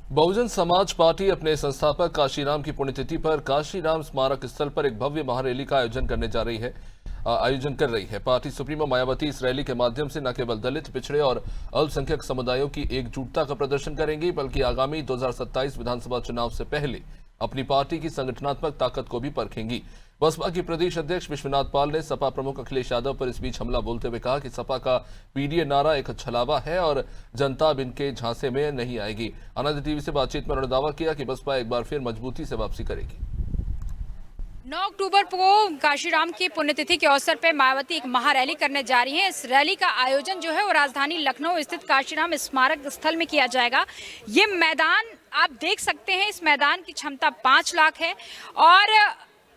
Bahujan Samaj party अपने संस्थापक काशीराम की पुण्यतिथि पर काशीराम स्मारक स्थल पर एक भव्य महारैली का आयोजन कर रही है। पार्टी सुप्रीमो मायावती इस रैली के माध्यम से न केवल दलित, पिछड़े और अल्पसंख्यक समुदायों की एकजुटता का प्रदर्शन करेंगी, बल्कि आगामी 2027 विधानसभा चुनाव से पहले अपनी पार्टी की संगठनात्मक ताकत को भी परखेंगी। बसपा की प्रदेश अध्यक्ष विश्वनाथ पाल ने सपा प्रमुख अखिलेश यादव पर इस बीच हमला बोलते हुए कहा कि सपा का पीडीए नारा एक छलावा है और जनता अब इनके झांसे में नहीं आएगी। आनंद टीवी से बातचीत में उन्होंने दावा किया कि बसपा एक बार फिर मजबूती से वापसी करेगी। 9 अक्टूबर को काशीराम की पुण्यतिथि के अवसर पर मायावती एक महारैली करने जा रही है। इस रैली का आयोजन जो है वो राजधानी लखनऊ स्थित काशीराम स्मारक स्थल में किया जाएगा। ये मैदान आप देख सकते हैं, इस मैदान की क्षमता 5 लाख है और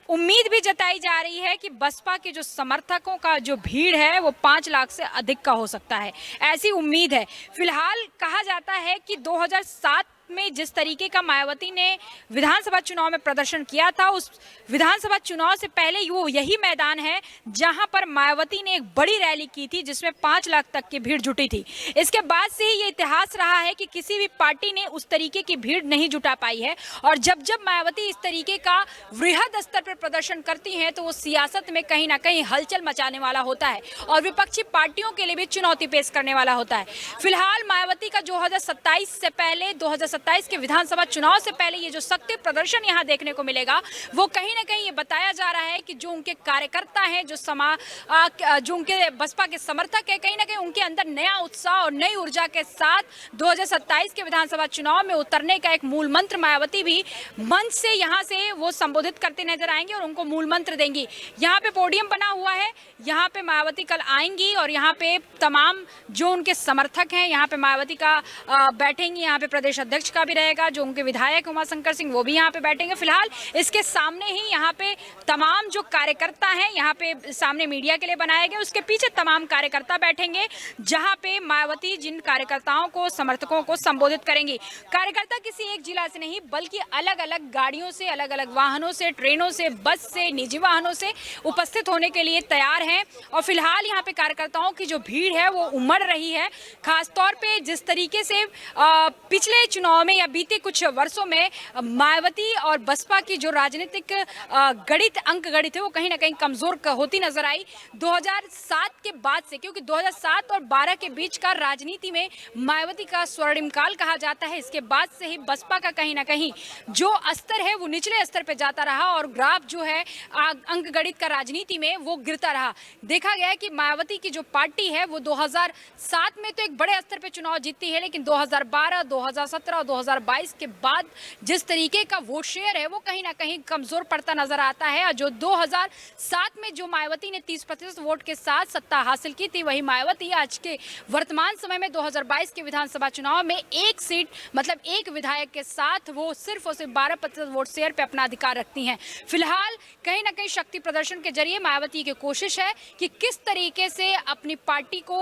उम्मीद भी जताई जा रही है कि बसपा के जो समर्थकों का जो भीड़ है वो 5 लाख से अधिक का हो सकता है, ऐसी उम्मीद है। फिलहाल कहा जाता है कि 2007 में जिस तरीके का मायावती ने विधानसभा चुनाव में प्रदर्शन किया था, उस विधानसभा चुनाव से पहले वो यही मैदान है जहां पर मायावती ने एक बड़ी रैली की थी जिसमें 5 लाख तक की भीड़ जुटी थी। इसके बाद से ही ये इतिहास रहा है कि किसी भी पार्टी ने उस तरीके की भीड़ नहीं जुटा पाई है और जब जब मायावती इस तरीके का वृहद स्तर पर प्रदर्शन करती हैं तो वो सियासत में कहीं ना कहीं हलचल मचाने वाला होता है और विपक्षी पार्टियों के लिए भी चुनौती पेश करने वाला होता है। फिलहाल मायावती का 2027 से पहले 2027 के विधानसभा चुनाव से पहले ये जो शक्ति प्रदर्शन यहाँ देखने को मिलेगा वो कहीं ना कहीं ये बताया जा रहा है कि जो उनके कार्यकर्ता हैं, जो उनके बसपा के समर्थक है, कहीं ना कहीं उनके अंदर नया उत्साह और नई ऊर्जा के साथ 2027 के विधानसभा चुनाव में उतरने का एक मूल मंत्र मायावती भी मंच से यहाँ से वो संबोधित करते नजर आएंगे और उनको मूल मंत्र देंगी। यहाँ पे पोडियम बना हुआ है, यहाँ पे मायावती कल आएंगी और यहाँ पे तमाम जो उनके समर्थक हैं यहाँ पे मायावती का बैठेंगी। यहाँ पे प्रदेश अध्यक्ष का भी रहेगा, जो उनके विधायक उमाशंकर सिंह वो भी यहाँ पे बैठेंगे। फिलहाल इसके सामने ही यहाँ पे तमाम जो कार्यकर्ता हैं, यहाँ पे सामने मीडिया के लिए बनाए गए, उसके पीछे तमाम कार्यकर्ता बैठेंगे जहाँ पे मायावती जिन कार्यकर्ताओं को, समर्थकों को संबोधित करेंगी। कार्यकर्ता किसी एक जिला से नहीं बल्कि अलग अलग गाड़ियों से, अलग अलग वाहनों से, ट्रेनों से, बस से, निजी वाहनों से उपस्थित होने के लिए तैयार हैं और फिलहाल यहाँ पे कार्यकर्ताओं की जो भीड़ है वो उमड़ रही है। खासतौर पे जिस तरीके से पिछले चुनाव में या बीते कुछ वर्षों में मायावती और बसपा की जो राजनीतिक अंक गणित है वो कहीं ना कहीं कमजोर होती नजर आई 2007 के बाद से, क्योंकि 2007 और 12 के बीच का राजनीति में मायावती का स्वर्णिम काल कहा जाता है। इसके बाद से ही बसपा का कहीं ना कहीं जो स्तर है वो निचले स्तर पर जाता रहा और ग्राफ जो है अंक गणित का राजनीति में वो गिरता रहा। देखा गया है कि मायावती की जो पार्टी है वो 2007 में तो एक बड़े स्तर पर चुनाव जीतती है, लेकिन 2012, 2017 और 2022 के बाद जिस तरीके का वोट शेयर है वो कहीं ना कहीं कमजोर पड़ता नजर आता है। और जो 2007 में जो मायावती ने 30% वोट के साथ सत्ता हासिल की थी, वही मायावती आज के वर्तमान समय में 2022 के विधानसभा चुनाव में एक सीट मतलब एक विधायक के साथ वो सिर्फ और सिर्फ 12% वोट शेयर पे अपना अधिकार रखती हैं। फिलहाल कहीं ना कहीं शक्ति प्रदर्शन के जरिए मायावती की कोशिश है कि किस तरीके से अपनी पार्टी को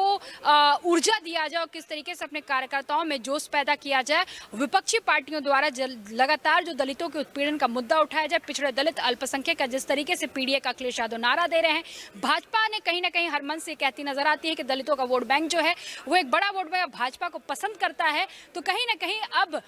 ऊर्जा दिया जाए और किस तरीके से अपने कार्यकर्ताओं में जोश पैदा किया जाए। विपक्षी पार्टियों द्वारा लगातार जो दलितों के उत्पीड़न का मुद्दा उठाया जाए, पिछड़े दलित, अल्पसंख्यक का जिस तरीके से पीडीए का अखिलेश यादव नारा दे रहे हैं, भाजपा ने कहीं ना कहीं हर मन से कहती नजर आती है कि दलितों का वोट बैंक जो है वो एक बड़ा वोट बैंक भाजपा को पसंद करता है। तो कहीं ना कहीं अब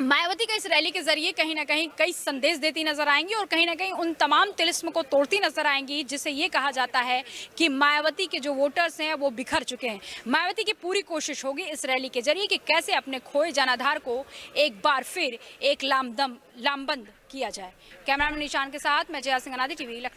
मायावती का इस रैली के जरिए कहीं ना कहीं कई संदेश देती नजर आएंगी और कहीं ना कहीं उन तमाम तिलिस्म को तोड़ती नजर आएंगी जिसे ये कहा जाता है कि मायावती के जो वोटर्स हैं वो बिखर चुके हैं। मायावती की पूरी कोशिश होगी इस रैली के जरिए कि कैसे अपने खोए जनाधार को एक बार फिर एक लामबंद किया जाए। कैमरामैन निशान के साथ मैं जया सिंह, अनादि टीवी, लखनऊ।